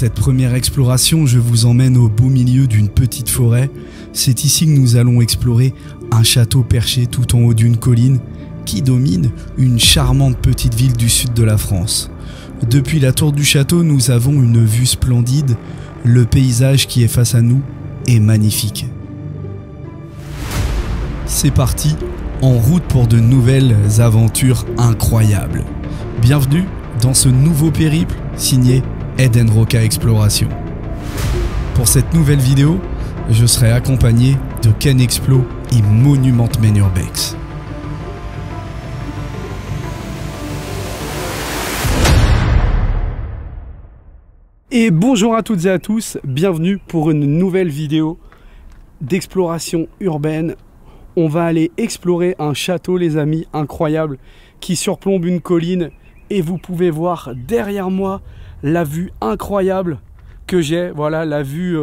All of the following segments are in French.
cette première exploration, je vous emmène au beau milieu d'une petite forêt. C'est ici que nous allons explorer un château perché tout en haut d'une colline qui domine une charmante petite ville du sud de la France. Depuis la tour du château, nous avons une vue splendide. Le paysage qui est face à nous est magnifique. C'est parti, en route pour de nouvelles aventures incroyables. Bienvenue dans ce nouveau périple signé Eden Roca Exploration. Pour cette nouvelle vidéo, je serai accompagné de Ken Explo et Monument Men Urbex. Et bonjour à toutes et à tous, bienvenue pour une nouvelle vidéo d'exploration urbaine. On va aller explorer un château, les amis, incroyable, qui surplombe une colline. Et vous pouvez voir derrière moi la vue incroyable que j'ai. Voilà, la vue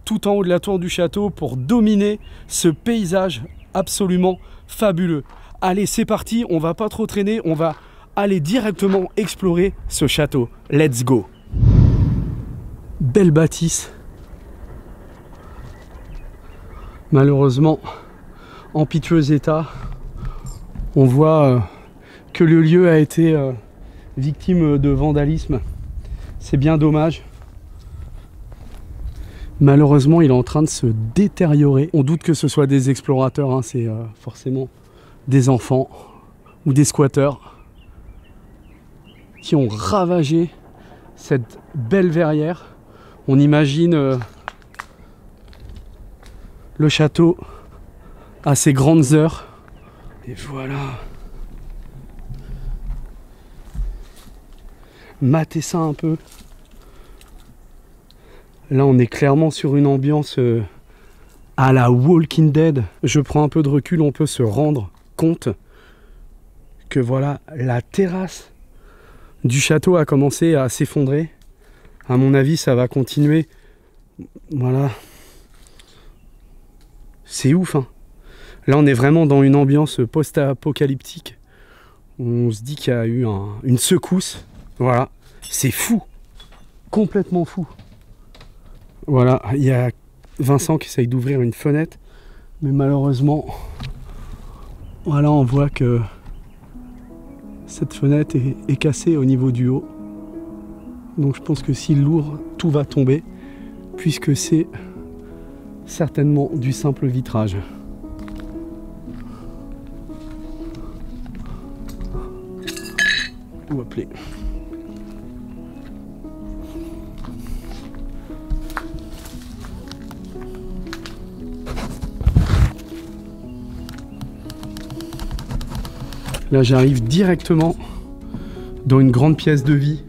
tout en haut de la tour du château pour dominer ce paysage absolument fabuleux. Allez, c'est parti, on va pas trop traîner, on va aller directement explorer ce château. Let's go! Belle bâtisse. Malheureusement, en piteux état. On voit que le lieu a été victime de vandalisme. C'est bien dommage. Malheureusement, il est en train de se détériorer. On doute que ce soit des explorateurs, hein. C'est forcément des enfants ou des squatteurs qui ont ravagé cette belle verrière. On imagine le château à ses grandes heures. Et voilà. Matez ça un peu. Là, on est clairement sur une ambiance à la Walking Dead. Je prends un peu de recul, on peut se rendre compte que voilà, la terrasse du château a commencé à s'effondrer. À mon avis, ça va continuer. Voilà. C'est ouf, hein. Là, on est vraiment dans une ambiance post-apocalyptique. On se dit qu'il y a eu une secousse. Voilà. C'est fou. Complètement fou. Voilà. Il y a Vincent qui essaye d'ouvrir une fenêtre. Mais malheureusement, voilà, on voit que cette fenêtre est cassée au niveau du haut. Donc je pense que s'il l'ouvre, tout va tomber, puisque c'est certainement du simple vitrage. Ou appeler. Là, j'arrive directement dans une grande pièce de vie,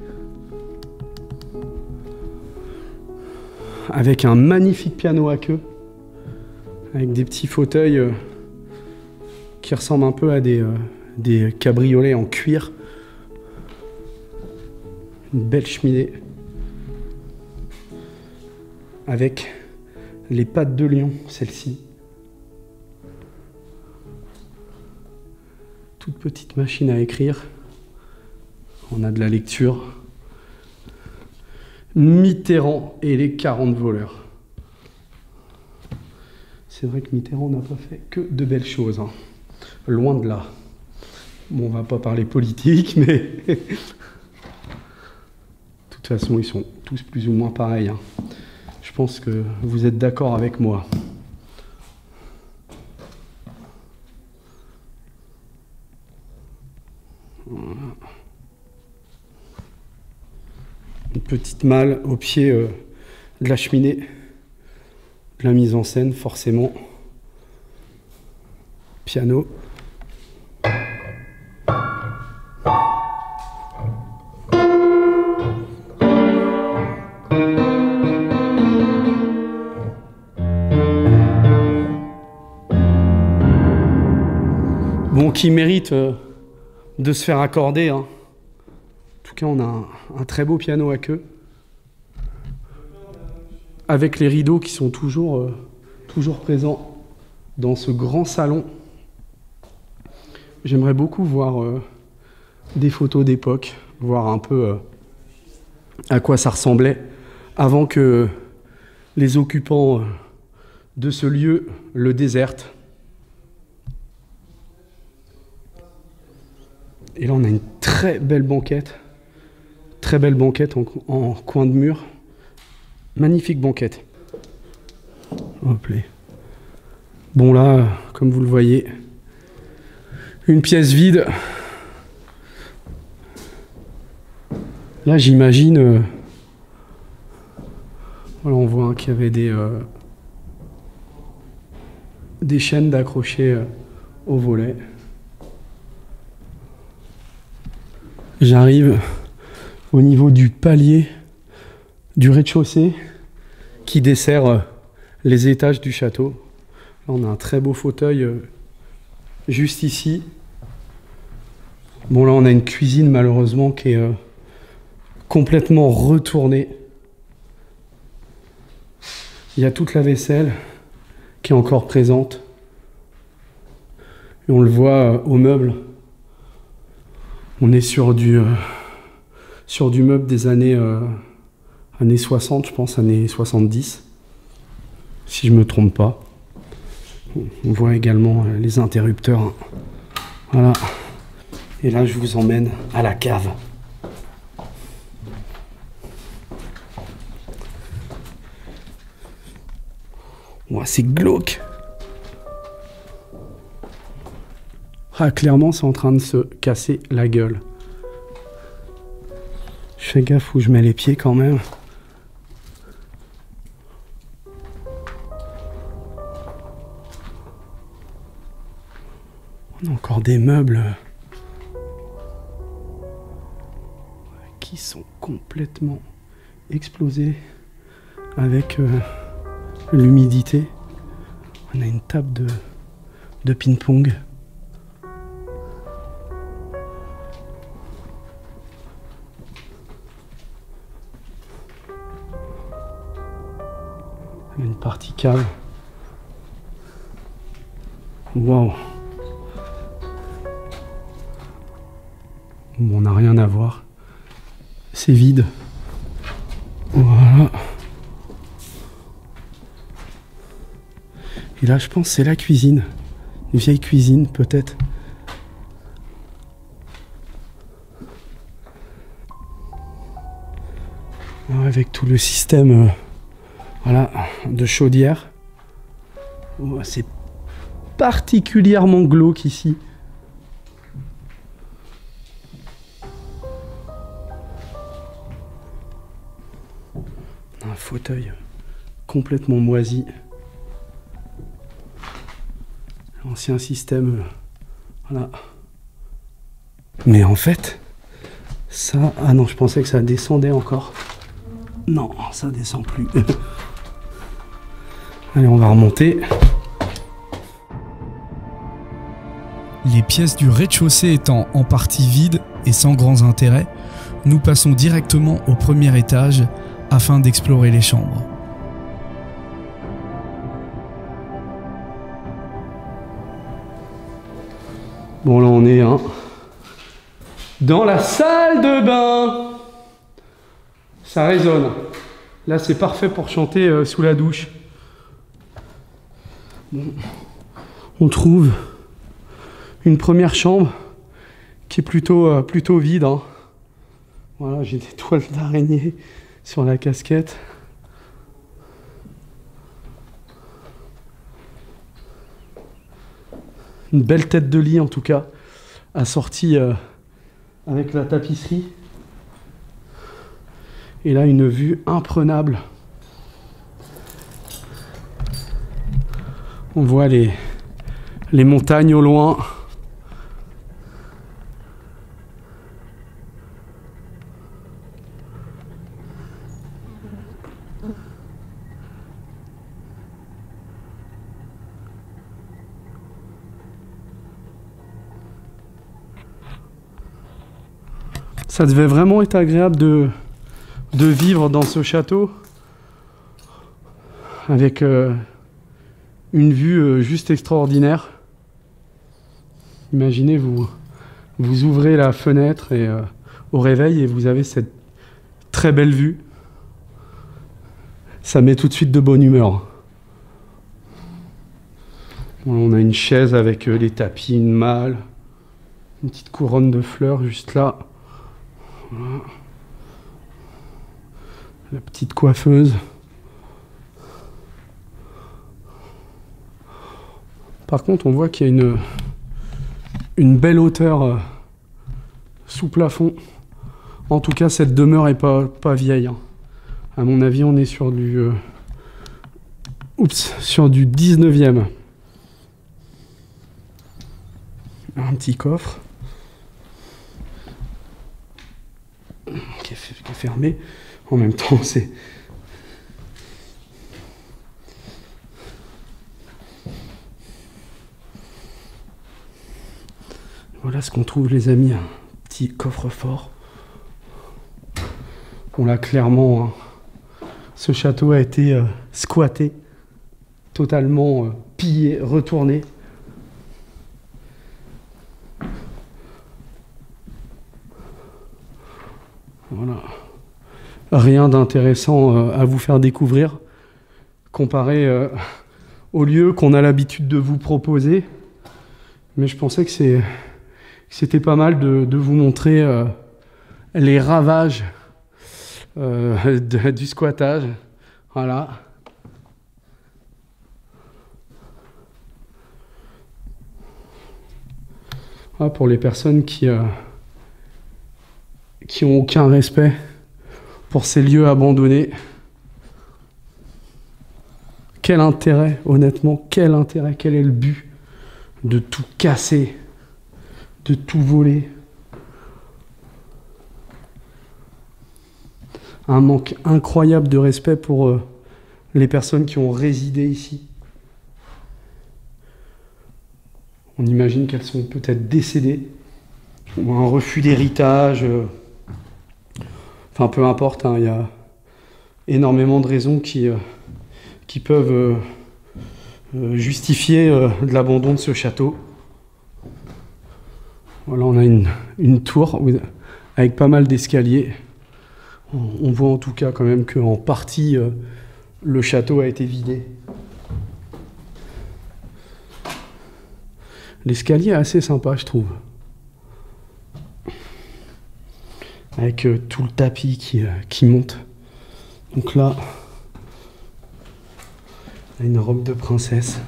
avec un magnifique piano à queue, avec des petits fauteuils qui ressemblent un peu à des cabriolets en cuir. Une belle cheminée avec les pattes de lion, celle-ci. Toute petite machine à écrire. On a de la lecture. Mitterrand et les 40 voleurs. C'est vrai que Mitterrand n'a pas fait que de belles choses, hein. Loin de là. Bon, on va pas parler politique, mais de toute façon, ils sont tous plus ou moins pareils, hein. Je pense que vous êtes d'accord avec moi. Voilà. Une petite malle au pied de la cheminée. De la mise en scène, forcément. Piano. Bon, qui mérite de se faire accorder, hein. En tout cas, on a un très beau piano à queue. Avec les rideaux qui sont toujours présents dans ce grand salon. J'aimerais beaucoup voir des photos d'époque, voir un peu à quoi ça ressemblait avant que les occupants de ce lieu le désertent. Et là, on a une très belle banquette en coin de mur. Magnifique banquette. Hop là. Bon là, comme vous le voyez, une pièce vide. Là, j'imagine... voilà, on voit qu'il y avait des chaînes d'accrocher au volet. J'arrive au niveau du palier du rez-de-chaussée qui dessert les étages du château. Là, on a un très beau fauteuil juste ici. Bon, là, on a une cuisine malheureusement qui est complètement retournée. Il y a toute la vaisselle qui est encore présente. Et on le voit au meuble. On est sur du meuble des années 60, je pense, années 70. Si je ne me trompe pas. On voit également les interrupteurs. Voilà. Et là, je vous emmène à la cave. Ouais, c'est glauque. Ah, clairement, c'est en train de se casser la gueule. Je fais gaffe où je mets les pieds quand même. On a encore des meubles qui sont complètement explosés avec l'humidité. On a une table de ping-pong. Une partie cave. Waouh. Bon, on n'a rien à voir. C'est vide. Voilà. Et là, je pense que c'est la cuisine. Une vieille cuisine, peut-être. Avec tout le système voilà, de chaudière. Oh, c'est particulièrement glauque ici. Un fauteuil complètement moisi. L'ancien système. Voilà. Mais en fait, ça... Ah non, je pensais que ça descendait encore. Non, ça descend plus. Allez, on va remonter. Les pièces du rez-de-chaussée étant en partie vides et sans grands intérêts, nous passons directement au premier étage afin d'explorer les chambres. Bon, là on est dans la salle de bain. Ça résonne. Là c'est parfait pour chanter sous la douche. Bon. On trouve une première chambre qui est plutôt vide. Hein. Voilà, j'ai des toiles d'araignée sur la casquette. Une belle tête de lit en tout cas, assortie avec la tapisserie. Et là une vue imprenable. On voit les montagnes au loin. Ça devait vraiment être agréable de vivre dans ce château avec une vue juste extraordinaire. Imaginez, vous ouvrez la fenêtre et, au réveil et vous avez cette très belle vue. ça met tout de suite de bonne humeur. Voilà, on a une chaise avec les tapis, une malle, une petite couronne de fleurs juste là. Voilà. La petite coiffeuse. Par contre, on voit qu'il y a une belle hauteur sous plafond. En tout cas, cette demeure est pas vieille. Hein. À mon avis, on est sur du... sur du 19e. Un petit coffre. Qui est fermé. En même temps, c'est... Voilà ce qu'on trouve, les amis. Un petit coffre-fort. On l'a clairement... Hein. Ce château a été squatté. Totalement pillé, retourné. Voilà. Rien d'intéressant à vous faire découvrir comparé au lieu qu'on a l'habitude de vous proposer. Mais je pensais que c'était pas mal de vous montrer les ravages du squattage. Voilà. Voilà pour les personnes qui ont aucun respect pour ces lieux abandonnés. Quel intérêt, honnêtement, quel intérêt, quel est le but de tout casser, de tout voler? Un manque incroyable de respect pour les personnes qui ont résidé ici. On imagine qu'elles sont peut-être décédées, ou un refus d'héritage. Enfin, peu importe, hein, y a énormément de raisons qui peuvent justifier de l'abandon de ce château. Voilà, on a une tour avec pas mal d'escaliers. On voit en tout cas quand même qu'en partie, le château a été vidé. L'escalier est assez sympa, je trouve. Avec tout le tapis qui monte. Donc là, on a une robe de princesse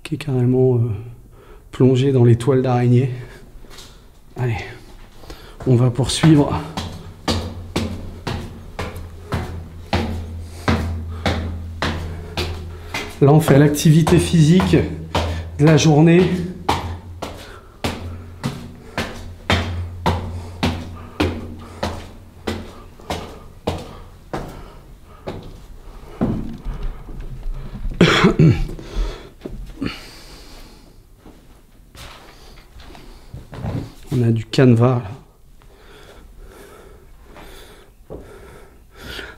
qui est carrément plongée dans les toiles d'araignée. Allez, on va poursuivre. Là, on fait l'activité physique de la journée. On a du canevas.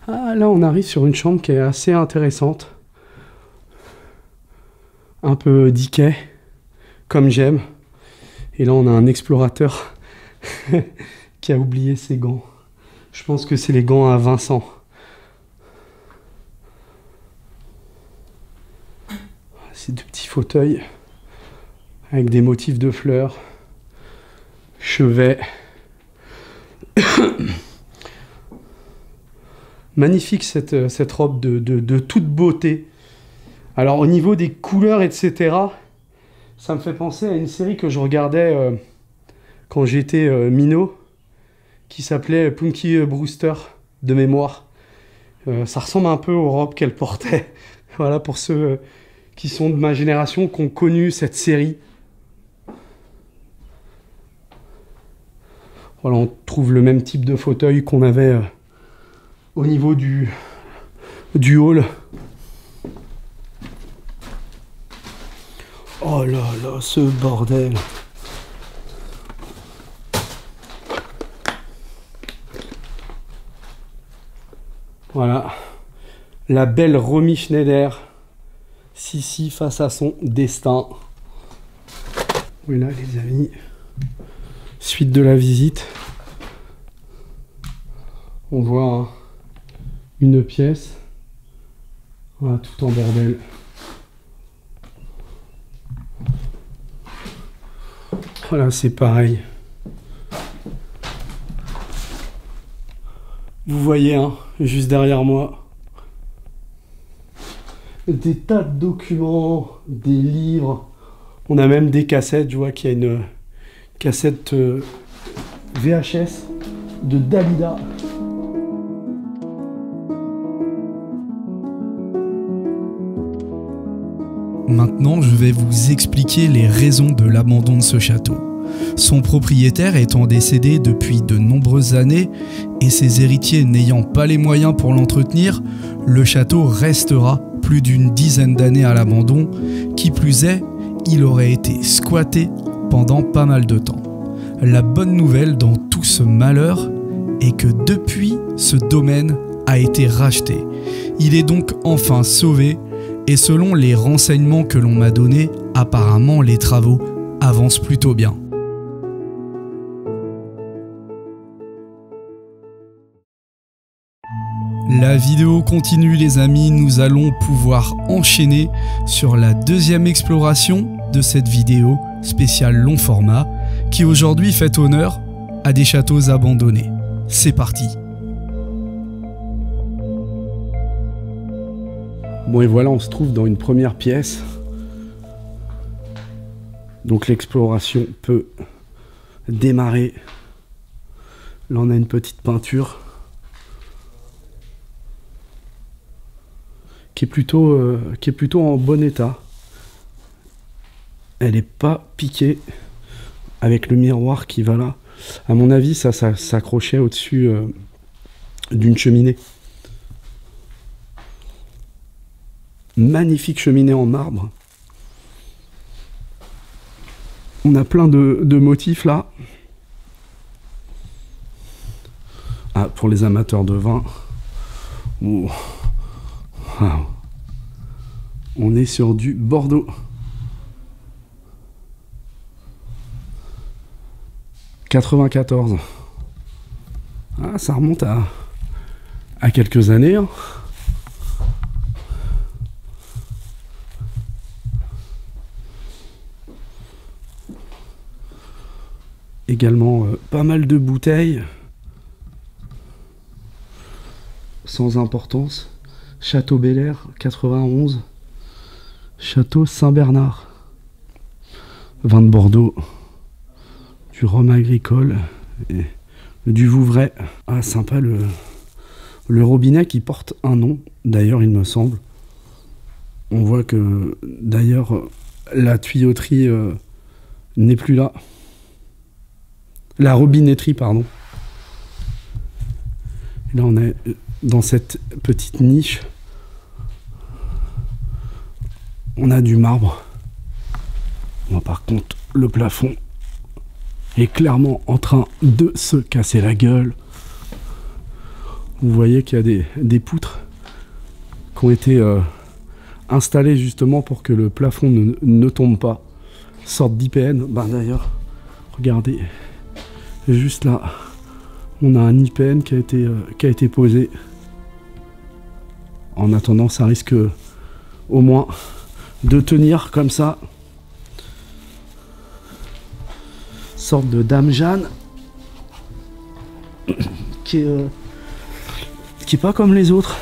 Ah, là, on arrive sur une chambre qui est assez intéressante. Un peu diquet, comme j'aime. Et là, on a un explorateur qui a oublié ses gants. Je pense que c'est les gants à Vincent. Ces deux petits fauteuils avec des motifs de fleurs, chevet. Magnifique cette robe de toute beauté. Alors au niveau des couleurs, etc., ça me fait penser à une série que je regardais quand j'étais minot, qui s'appelait Punky Brewster, de mémoire. Ça ressemble un peu aux robes qu'elle portait. Voilà, pour ceux qui sont de ma génération, qui ont connu cette série. Voilà, on trouve le même type de fauteuil qu'on avait au niveau du hall. Oh là là, ce bordel. Voilà. La belle Romy Schneider. Sissi face à son destin. Voilà les amis. Suite de la visite. On voit hein, une pièce. Voilà, tout en bordel. Voilà, c'est pareil. Vous voyez, hein, juste derrière moi, des tas de documents, des livres. On a même des cassettes. Je vois qu'il y a une cassette VHS de Dalida. Maintenant, je vais vous expliquer les raisons de l'abandon de ce château. Son propriétaire étant décédé depuis de nombreuses années et ses héritiers n'ayant pas les moyens pour l'entretenir, le château restera plus d'une dizaine d'années à l'abandon. Qui plus est, il aurait été squatté pendant pas mal de temps. La bonne nouvelle dans tout ce malheur est que depuis, ce domaine a été racheté. Il est donc enfin sauvé et selon les renseignements que l'on m'a donnés, apparemment les travaux avancent plutôt bien. La vidéo continue les amis, nous allons pouvoir enchaîner sur la deuxième exploration de cette vidéo spéciale long format qui aujourd'hui fait honneur à des châteaux abandonnés. C'est parti. Bon et voilà, on se trouve dans une première pièce. Donc l'exploration peut démarrer. Là on a une petite peinture qui est plutôt en bon état. Elle n'est pas piquée avec le miroir qui va là. À mon avis, ça s'accrochait au-dessus d'une cheminée. Magnifique cheminée en marbre. On a plein de motifs là. Ah, pour les amateurs de vin. Oh. Wow. On est sur du Bordeaux. « 94. » Ah, ça remonte à quelques années. Hein. Également pas mal de bouteilles. Sans importance. Château Bel Air, 91. Château Saint-Bernard. Vin de Bordeaux. Du rhum agricole. Et du Vouvray. Ah, sympa le robinet qui porte un nom. D'ailleurs, il me semble. On voit que, d'ailleurs, la tuyauterie n'est plus là. La robinetterie, pardon. Et là, on est dans cette petite niche. On a du marbre. Bon, par contre, le plafond est clairement en train de se casser la gueule. Vous voyez qu'il y a des poutres qui ont été installées justement pour que le plafond ne tombe pas. Sorte d'IPN. Ben, d'ailleurs, regardez. Juste là, on a un IPN qui a été posé. En attendant, ça risque au moins de tenir comme ça. Sorte de Dame Jeanne qui est pas comme les autres.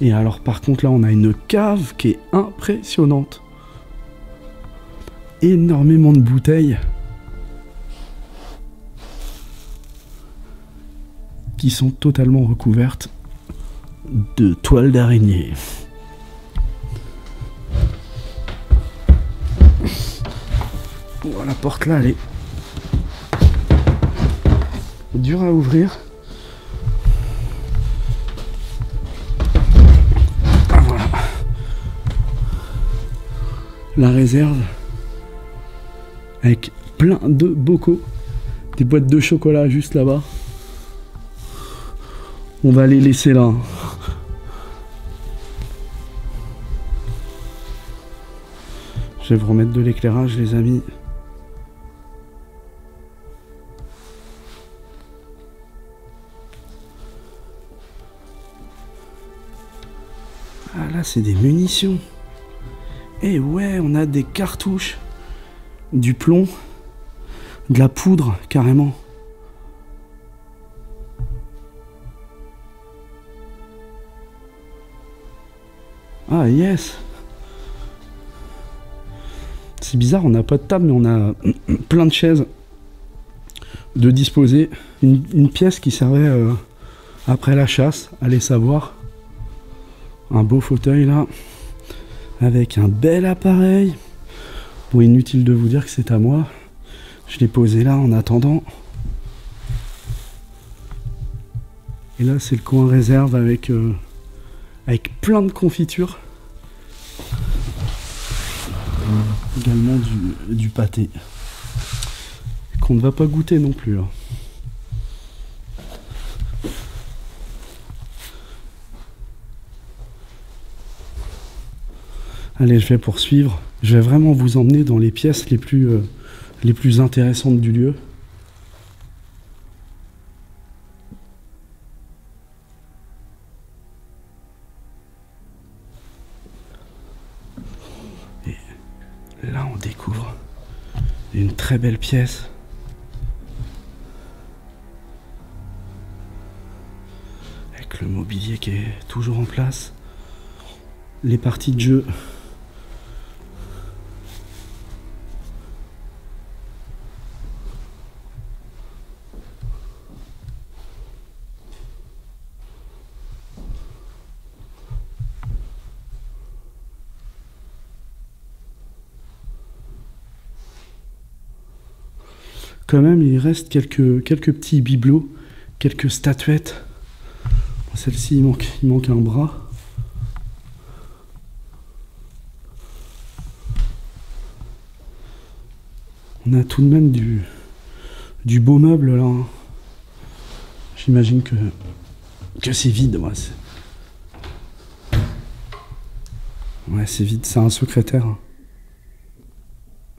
Et alors par contre là on a une cave qui est impressionnante. Énormément de bouteilles qui sont totalement recouvertes de toiles d'araignée. Bon, la porte là elle est dure à ouvrir. La réserve avec plein de bocaux, des boîtes de chocolat juste là-bas. On va les laisser là. Je vais vous remettre de l'éclairage les amis. Ah, là, c'est des munitions. Et ouais, on a des cartouches, du plomb, de la poudre, carrément. Ah, yes. C'est bizarre, on n'a pas de table, mais on a plein de chaises de disposer. Une pièce qui servait après la chasse, allez savoir. Un beau fauteuil là, avec un bel appareil. Bon, inutile de vous dire que c'est à moi. Je l'ai posé là en attendant. Et là, c'est le coin réserve avec plein de confitures. Également du pâté. Qu'on ne va pas goûter non plus. Hein. Allez, je vais poursuivre. Je vais vraiment vous emmener dans les pièces les plus intéressantes du lieu. Et là, on découvre une très belle pièce. Avec le mobilier qui est toujours en place. Les parties de jeu. Quand même, il reste quelques petits bibelots, quelques statuettes. Celle-ci, il manque un bras. On a tout de même du beau meuble là. Hein. J'imagine que c'est vide. Ouais, c'est vide, c'est un secrétaire. Hein.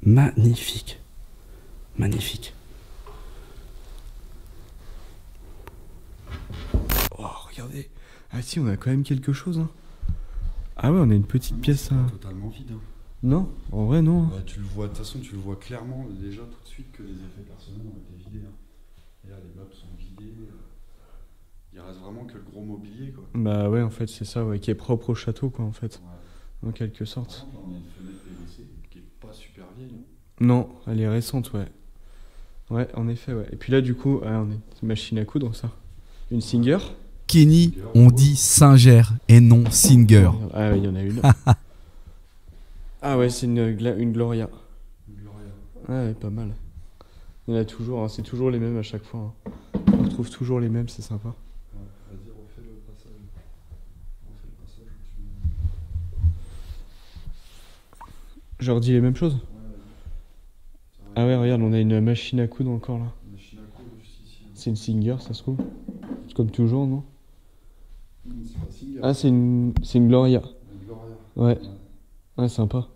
Magnifique. Magnifique. Oh, regardez. Ah si, on a quand même quelque chose. Hein. Ah ouais, on a une petite pièce. Totalement vide. Hein. Non, en vrai non. Bah, tu le vois, de toute façon, tu le vois clairement déjà tout de suite que les effets personnels ont été vidés. Hein. Et là, les meubles sont vidés. Il reste vraiment que le gros mobilier, quoi. Bah ouais, en fait, c'est ça, ouais, qui est propre au château, quoi, en fait. Ouais. En quelque sorte. Par exemple, on a une fenêtre PVC qui est pas super vieille. Hein. Non, elle est récente, ouais. Ouais, en effet, ouais. Et puis là, du coup, on a une machine à coudre, ça. Une Singer. Kenny, on dit Singer et non Singer. Ah ouais, il y en a une. Ah ouais, c'est une Gloria. Une Gloria. Ouais, pas mal. Il y en a toujours, hein, c'est toujours les mêmes à chaque fois. Hein. On retrouve toujours les mêmes, c'est sympa. Ouais, vas-y, refais le passage. Refais le passage. Je leur dis les mêmes choses. Ouais, vas-y. Ah ouais, regarde, on a une machine à coudre encore là. Une machine à coudre juste ici. Hein. C'est une Singer, ça se trouve. C'est comme toujours, non? C'est pas Singer. Ah, c'est une Gloria. Une Gloria. Ouais. Ouais, sympa.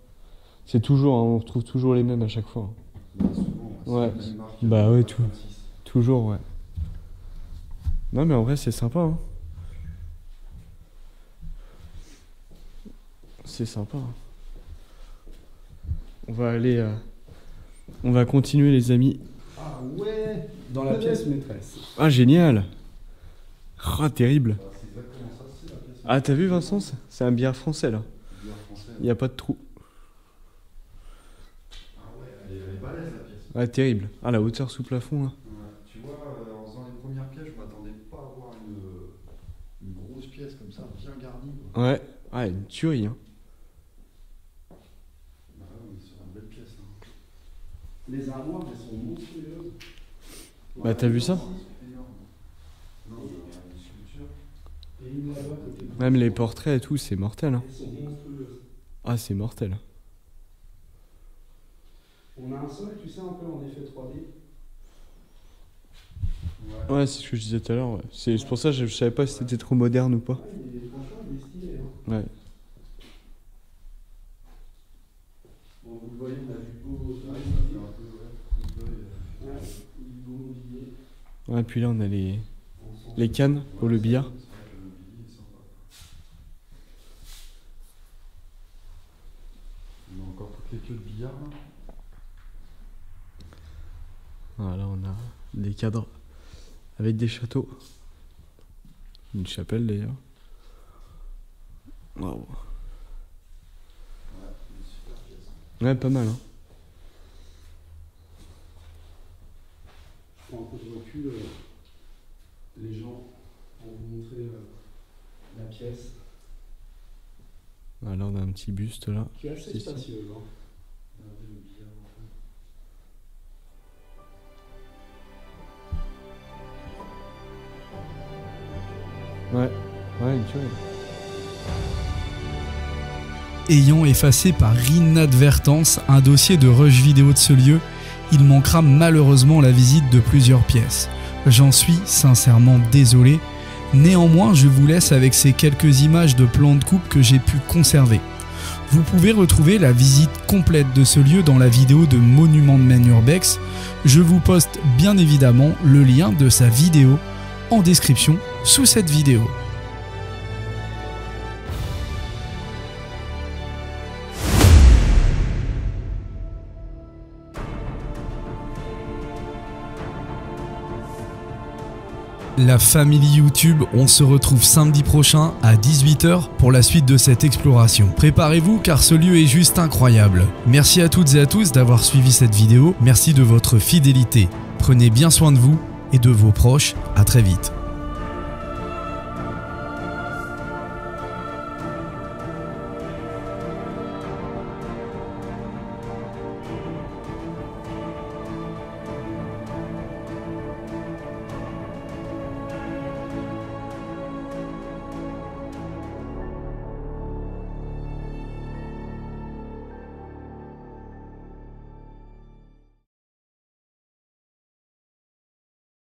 C'est toujours, hein, on retrouve toujours les mêmes à chaque fois. Bah, souvent, Ouais. c'est la même marque, Bah ouais, 26. Toujours, ouais. Non, mais en vrai, c'est sympa. Hein. C'est sympa. Hein. On va aller. On va continuer, les amis. Ah ouais, dans la pièce maîtresse. Ah, génial! Ah, terrible! Bah, c'est exactement ça, c'est la pièce. Ah, t'as vu, Vincent? C'est un billard français, là. Bière française. Il n'y a pas de trou. Ah ouais, elle est balèze la pièce. Ah, terrible. Ah, la hauteur sous plafond, là. Ouais. Tu vois, en faisant les premières pièces, je m'attendais pas à avoir une grosse pièce comme ça, bien garnie. Quoi. Ouais. Ah, une tuerie, hein. Bah ouais, on est sur une belle pièce. Hein. Les armoires, elles sont monstrueuses. Bah, t'as vu ça? C'est énorme. Non, il y a une sculpture. Et une là-bas, côté de- Même les portraits et tout, c'est mortel, hein. Elles sont monstrueuses. Ah, c'est mortel. On a un sol, tu sais, un peu en effet 3D. Ouais. Ouais, c'est ce que je disais tout à l'heure, ouais. C'est pour ça que je savais pas si c'était trop moderne ou pas. Ouais, franchement, il est stylé. Hein. Ouais. Bon, vous le voyez, on a du beau. Ouais, ça fait un peu, ouais, coup d'œil, Ouais, du beau mobilier. Ouais, puis là, on a On sent les cannes pour le billard. C'est vrai que le mobilier est sympa. Voilà, on a des cadres avec des châteaux. Une chapelle d'ailleurs. Waouh. Ouais, pas mal, hein. Je prends un peu de recul, les gens, pour vous montrer la pièce. Voilà, on a un petit buste là. Qui est assez Ici. spacieux, hein. Ouais, une tuerie. Ayant effacé par inadvertance un dossier de rush vidéo de ce lieu, il manquera malheureusement la visite de plusieurs pièces. J'en suis sincèrement désolé. Néanmoins, je vous laisse avec ces quelques images de plans de coupe que j'ai pu conserver. Vous pouvez retrouver la visite complète de ce lieu dans la vidéo de Monument de Man Urbex. Je vous poste bien évidemment le lien de sa vidéo en description sous cette vidéo. La famille YouTube, on se retrouve samedi prochain à 18 h pour la suite de cette exploration. Préparez-vous car ce lieu est juste incroyable. Merci à toutes et à tous d'avoir suivi cette vidéo. Merci de votre fidélité. Prenez bien soin de vous et de vos proches. À très vite.